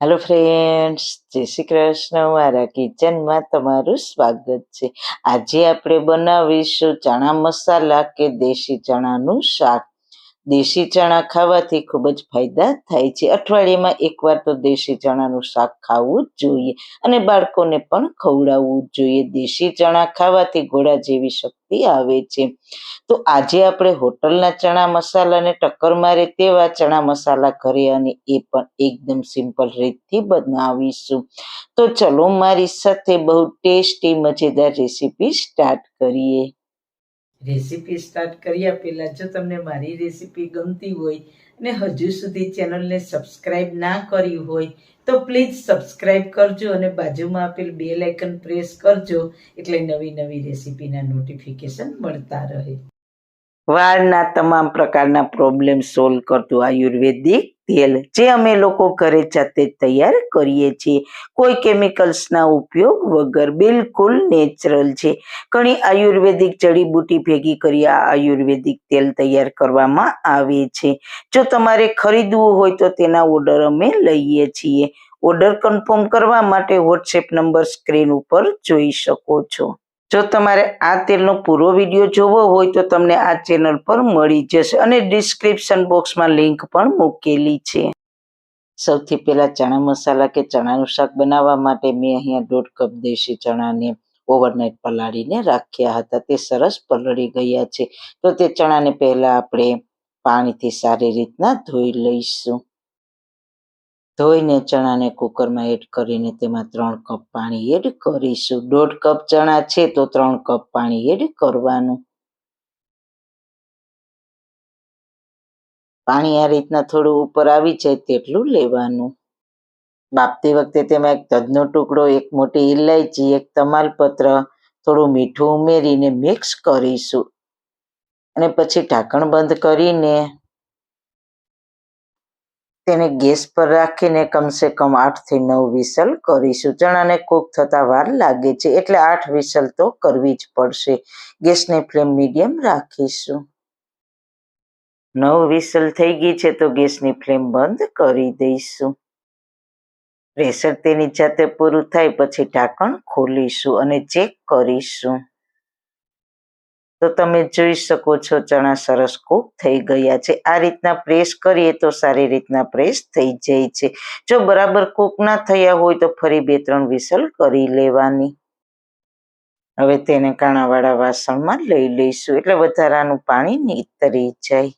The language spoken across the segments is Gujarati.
હેલો ફ્રેન્ડ્સ, જય શ્રી કૃષ્ણ. મારા કિચનમાં તમારું સ્વાગત છે. આજે આપણે બનાવીશું ચણા મસાલા કે દેશી ચણાનું શાક. દેશી ચણા ખાવાથી ખૂબ જ ફાયદા થાય છે. અઠવાડિયામાં એકવાર તો દેશી ચણાનું શાક ખાવું જ જોઈએ અને બાળકોને પણ ખવડાવવું જોઈએ. દેશી ચણા ખાવાથી ઘોડા જેવી શક્તિ આવે છે. તો આજે આપણે હોટલના ચણા મસાલાને ટક્કર મારે તેવા ચણા મસાલા ઘરે અને એ પણ એકદમ સિમ્પલ રીતથી બનાવીશું. તો ચલો મારી સાથે બહુ ટેસ્ટી મજેદાર રેસીપી સ્ટાર્ટ કરીએ. રેસીપી સ્ટાર્ટ કર્યા પહેલાં જો તમને મારી રેસીપી ગમતી હોય અને હજુ સુધી ચેનલને સબસ્ક્રાઇબ ના કરી હોય તો પ્લીઝ સબસ્ક્રાઇબ કરજો અને બાજુમાં આપેલ બેલ આઇકન પ્રેસ કરજો એટલે નવી નવી રેસીપીના નોટિફિકેશન મળતા રહે. વાળના તમામ પ્રકારના પ્રોબ્લેમ સોલ્વ કરતું આયુર્વેદિક તેલ જે અમે લોકો ઘરે જાતે તૈયાર કરીએ છીએ. કોઈ કેમિકલ્સના ઉપયોગ વગર બિલકુલ નેચરલ છે. ઘણી આયુર્વેદિક જડીબુટી ભેગી કરી આ આયુર્વેદિક તેલ તૈયાર કરવામાં આવે છે. જો તમારે ખરીદવું હોય તો તેના ઓર્ડર અમે લઈએ છીએ. ઓર્ડર કન્ફર્મ કરવા માટે વોટ્સએપ નંબર સ્ક્રીન ઉપર જોઈ શકો છો. જો તમારે આ તેલનો પૂરો વિડીયો જોવો હોય તો તમને આ ચેનલ પર મળી જશે અને ડિસ્ક્રિપ્શન બોક્સમાં લિંક પણ મૂકેલી છે. સૌથી પહેલા ચણા મસાલા કે ચણાનું શાક બનાવવા માટે મેં અહીંયા 1.5 કપ દેશી ચણાને ઓવરનાઇટ પલાળીને રાખ્યા હતા. તે સરસ પલળી ગયા છે. તો તે ચણાને પહેલા આપણે પાણીથી સારી રીતના ધોઈ લઈશું. ધોઈને ચણાને કુકરમાં એડ કરીને તેમાં 3 કપ પાણી એડ કરીશું. 1.5 કપ ચણા છે તો 3 કપ પાણી એડ કરવાનું. પાણી આ રીતના થોડું ઉપર આવી જાય તેટલું લેવાનું. બાફતી વખતે તેમાં એક તજનો ટુકડો, એક મોટી ઇલાયચી, એક તમાલપત્ર, થોડું મીઠું ઉમેરીને મિક્સ કરીશું અને પછી ઢાંકણ બંધ કરીને તેને ગેસ પર રાખીને કમસે કમ 8 થી 9 વિસલ કરીશું. ચણાને કૂક થતા વાર લાગે છે એટલે 8 વિસલ તો કરવી જ પડશે. ગેસની ફ્લેમ મીડિયમ રાખીશું. 9 વિસલ થઈ ગઈ છે તો ગેસની ફ્લેમ બંધ કરી દઈશું. પ્રેશર તેની જાતે પૂરું થાય પછી ઢાંકણ ખોલીશું અને ચેક કરીશું. તો તમે જોઈ શકો છો ચણા સરસ કૂક થઈ ગયા છે. આ રીતના પ્રેસ કરીએ તો સારી રીતના પ્રેસ થઈ જાય છે. જો બરાબર કૂક ના થયા હોય તો ફરી 2-3 વિસલ કરી લેવાની. હવે તેને કાણાવાળા વાસણમાં લઈ લઈશું એટલે વધારાનું પાણી નીતરી જાય.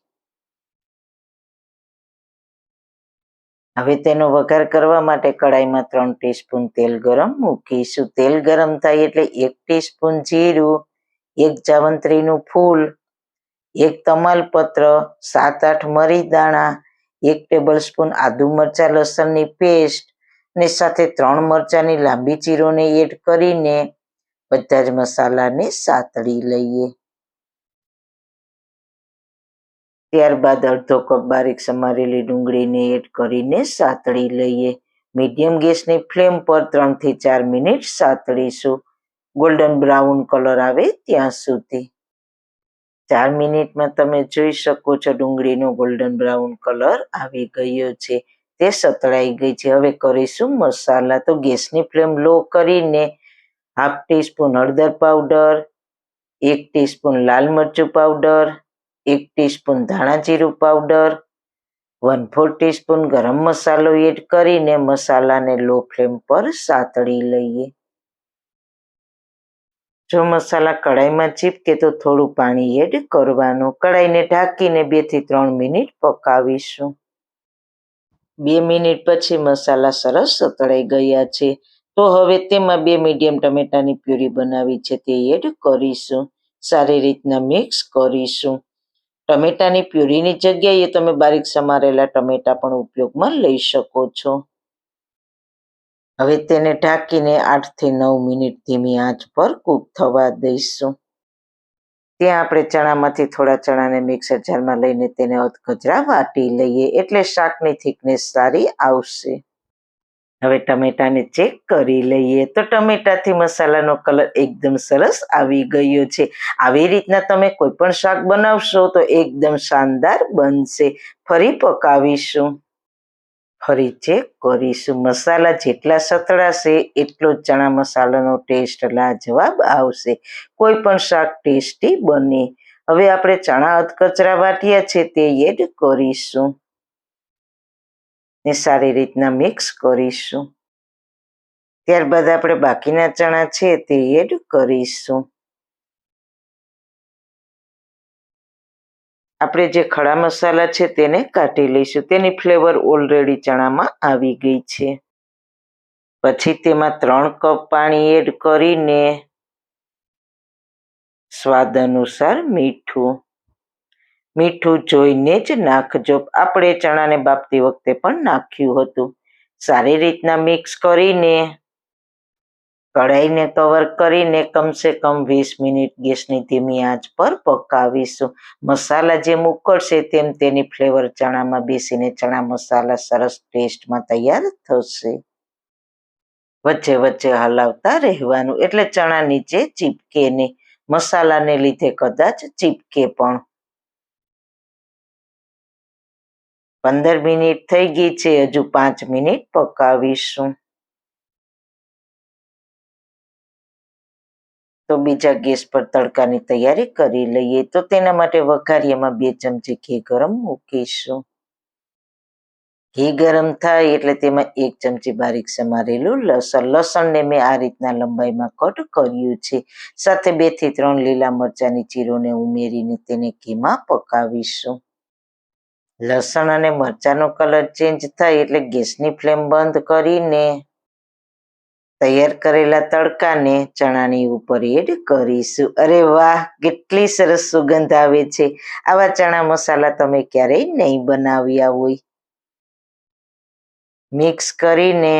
હવે તેનો વઘાર કરવા માટે કડાઈમાં 3 ટીસ્પૂન તેલ ગરમ મૂકીશું. તેલ ગરમ થાય એટલે 1 ટીસ્પૂન જીરું, 1 જાવંત્રીનું ફૂલ, 1 તમાલપત્ર, 7-8 મરી દાણા, 1 ટેબલસ્પૂન આદુ મરચાં લસણની પેસ્ટ અને સાથે 3 મરચાંની લાંબી ચીરોને એડ કરીને બધા જ મસાલાને સાતળી લઈએ. ત્યારબાદ અડધો કપ બારીક સમારેલી ડુંગળીને એડ કરીને સાતળી લઈએ. મીડિયમ ગેસની ફ્લેમ પર 3 થી 4 મિનિટ સાતળીશું. ગોલ્ડન બ્રાઉન કલર આવે ત્યાં સુધી. 4 મિનિટમાં તમે જોઈ શકો છો ડુંગળીનો ગોલ્ડન બ્રાઉન કલર આવી ગયો છે. તે સતળાઈ ગઈ છે. હવે કરીશું મસાલા. તો ગેસની ફ્લેમ લો કરીને 1/2 ટીસ્પૂન હળદર પાવડર, 1 ટીસ્પૂન લાલ મરચું પાવડર, 1 ટીસ્પૂન ધાણા જીરું પાવડર, 1/4 ટીસ્પૂન ગરમ મસાલો એડ કરીને મસાલાને લો ફ્લેમ પર સાતળી લઈએ. જો મસાલા કડાઈમાં ચીપકે તો થોડું પાણી એડ કરવાનું. કડાઈને ઢાંકીને 2 થી 3 મિનિટ પકાવીશું. 2 મિનિટ પછી મસાલા સરસ સતળાઈ ગયા છે. તો હવે તેમાં 2 મીડિયમ ટમેટાની પ્યુરી બનાવી છે તે એડ કરીશું. સારી રીતના મિક્સ કરીશું. ટમેટાની પ્યુરીની જગ્યાએ તમે બારીક સમારેલા ટમેટા પણ ઉપયોગમાં લઈ શકો છો. હવે તેને ઢાંકીને 8 થી 9 મિનિટ ધીમી આંચ પર કૂક થવા દઈશું. ત્યાં આપણે ચણામાંથી થોડા ચણાને મિક્સર જારમાં લઈને તેને અધકચરા વાટી લઈએ એટલે શાકની થિકનેસ સારી આવશે. હવે ટમેટાને ચેક કરી લઈએ તો ટમેટાથી મસાલાનો કલર એકદમ સરસ આવી ગયો છે. આવી રીતના તમે કોઈ પણ શાક બનાવશો તો એકદમ શાનદાર બનશે. ફરી પકાવીશું, ફરી ચેક કરીશું. મસાલા જેટલા સતળાશે એટલો જ ચણા મસાલાનો ટેસ્ટ લાજવાબ આવશે. કોઈ પણ શાક ટેસ્ટી બને. હવે આપણે ચણા અધકચરા વાટ્યા છે તે એડ કરીશું ને સારી રીતના મિક્સ કરીશું. ત્યારબાદ આપણે બાકીના ચણા છે તે એડ કરીશું. આપણે જે ખડા મસાલા છે તેને કાઢી લઈશું. તેની ફ્લેવર ઓલરેડી ચણામાં આવી ગઈ છે. પછી તેમાં 3 કપ પાણી એડ કરીને સ્વાદ અનુસાર મીઠું જોઈને જ નાખજો. આપણે ચણાને બાફતી વખતે પણ નાખ્યું હતું. સારી રીતના મિક્સ કરીને કઢાઈને કવર કરીને કમસે કમ 20 મિનિટ ગેસની ધીમી આંચ પર પકાવીશું. મસાલા જેમ ઉકળશે તેમ તેની ફ્લેવર ચણામાં બેસીને ચણા મસાલા સરસ ટેસ્ટમાં તૈયાર થશે. વચ્ચે વચ્ચે હલાવતા રહેવાનું એટલે ચણા નીચે ચીપકે નહીં. મસાલાને લીધે કદાચ ચીપકે પણ. 15 મિનિટ થઈ ગઈ છે. હજુ 5 મિનિટ પકાવીશું. તો બીજા ગેસ પર તડકાની તૈયારી કરી લઈએ. તો તેના માટે વઘારીયામાં 2 ચમચી ઘી ગરમ મૂકીશું. ઘી ગરમ થાય એટલે તેમાં 1 ચમચી બારીક સમારેલું લસણને મેં આ રીતના લંબાઈમાં કટ કર્યું છે. સાથે 2 થી 3 લીલા મરચાંની ચીરોને ઉમેરીને તેને ઘીમાં પકાવીશું. લસણ અને મરચાંનો કલર ચેન્જ થાય એટલે ગેસની ફ્લેમ બંધ કરીને તૈયાર કરેલા તડકાને ચણાની ઉપર એડ કરીશું. અરે વાહ, કેટલી સરસ સુગંધ આવે છે. આવા ચણા મસાલા તમે ક્યારેય નહીં બનાવ્યા હોય. મિક્સ કરીને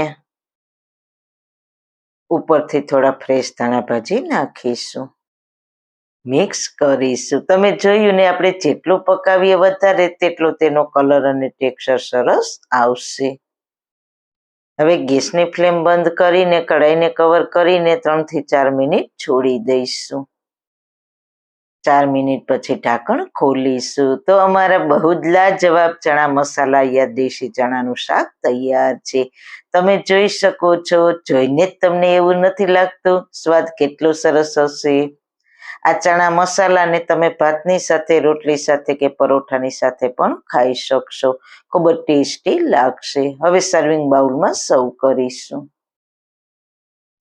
ઉપરથી થોડા ફ્રેશ ધાણા ભાજી નાખીશું. મિક્સ કરીશું. તમે જોયું ને, આપણે જેટલું પકાવીએ વધારે તેટલો તેનો કલર અને ટેક્સચર સરસ આવશે. હવે ગેસની ફ્લેમ બંધ કરીને કઢાઈને કવર કરીને 3 થી 4 મિનિટ છોડી દઈશું. 4 મિનિટ પછી ઢાંકણ ખોલીશું તો અમારા બહુ જ લાજવાબ ચણા મસાલા યા દેશી ચણાનું શાક તૈયાર છે. તમે જોઈ શકો છો, જોઈને જ તમને એવું નથી લાગતું સ્વાદ કેટલો સરસ હશે. આ ચણા મસાલાને તમે ભાતની સાથે, રોટલી સાથે કે પરોઠાની સાથે પણ ખાઈ શકશો. ખૂબ જ ટેસ્ટી લાગશે. હવે સર્વિંગ બાઉલમાં સર્વ કરીશું.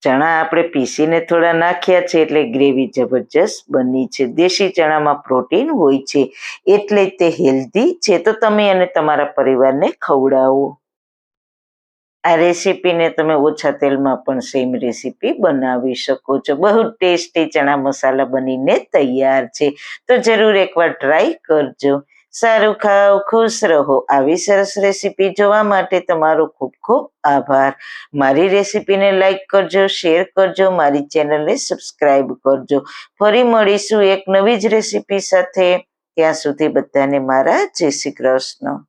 ચણા આપણે પીસીને થોડા નાખ્યા છે એટલે ગ્રેવી જબરજસ્ત બની છે. દેશી ચણામાં પ્રોટીન હોય છે એટલે તે હેલ્ધી છે. તો તમે અને તમારા પરિવારને ખવડાવો. આ રેસીપીને તમે ઓછા તેલમાં પણ સેમ રેસીપી બનાવી શકો છો. બહુ ટેસ્ટી ચણા મસાલા બનીને તૈયાર છે. તો જરૂર એકવાર ટ્રાય કરજો. સારું ખાઓ, ખુશ રહો. આવી સરસ રેસીપી જોવા માટે તમારો ખૂબ ખૂબ આભાર. મારી રેસીપીને લાઈક કરજો, શેર કરજો, મારી ચેનલને સબસ્ક્રાઈબ કરજો. ફરી મળીશું એક નવી જ રેસીપી સાથે. ત્યાં સુધી બધાને મારા જય શ્રી કૃષ્ણ.